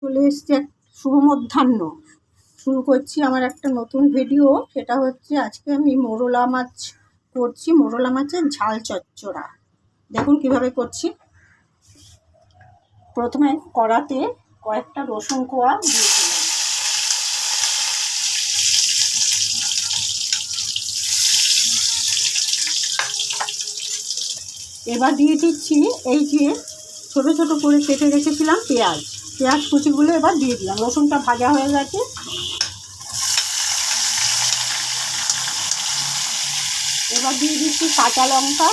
চলে এসছে এক শুভ মধ্যাহ্ন। শুরু করছি আমার একটা নতুন ভিডিও। সেটা হচ্ছে আজকে আমি মোরলা মাছ করছি, মোরলা মাছের ঝাল চচ্চড়া। দেখুন কিভাবে করছি। প্রথমে কড়াতে কয়েকটা রসুন কোয়া দিয়ে দিলাম। এবার দিয়ে দিচ্ছি এই যে ছোট ছোট করে কেটে রেখেছিলাম পেঁয়াজ কুচিগুলো এবার দিয়ে দিলাম। রসুনটা ভাজা হয়ে গেছে। এবার দিয়ে দিচ্ছি কাঁচা লঙ্কা,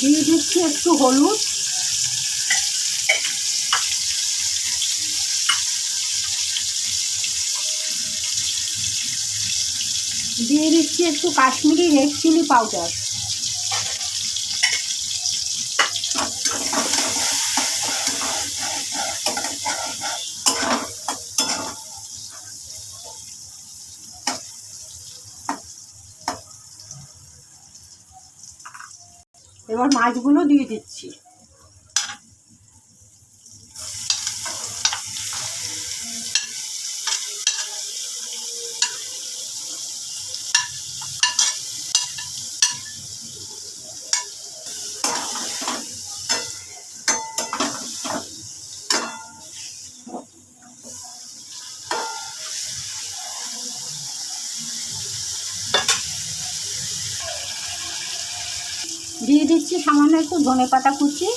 দিয়ে দিচ্ছি একটু হলুদ, দিয়ে দিচ্ছি একটু কাশ্মীরি রেড চিলি পাউডার, এবার মাছগুলো দিয়ে দিচ্ছি। দিয়ে দিচ্ছি সামান্য একটু ধনেপাতা কুচি,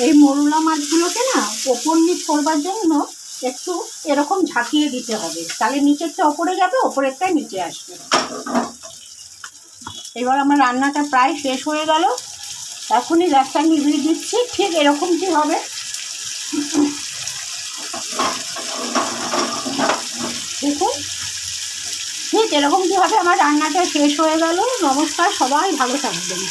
এই মোরলা মাছগুলোকে না ওপর নিচ করবার জন্য একটু এরকম ঝাঁকিয়ে দিতে হবে, তাহলে নিচেরটা ওপরে যাবে, ওপরেরটা নিচে আসবে। এবার আমার রান্নাটা প্রায় শেষ হয়ে গেল। এখনই গ্যাসটা নিভিয়ে দিচ্ছি। ঠিক এরকমটি হবে। দেখুন ঠিক এরকমটি হবে। আমার রান্নাটা শেষ হয়ে গেল। নমস্কার, সবাই ভালো থাকবেন।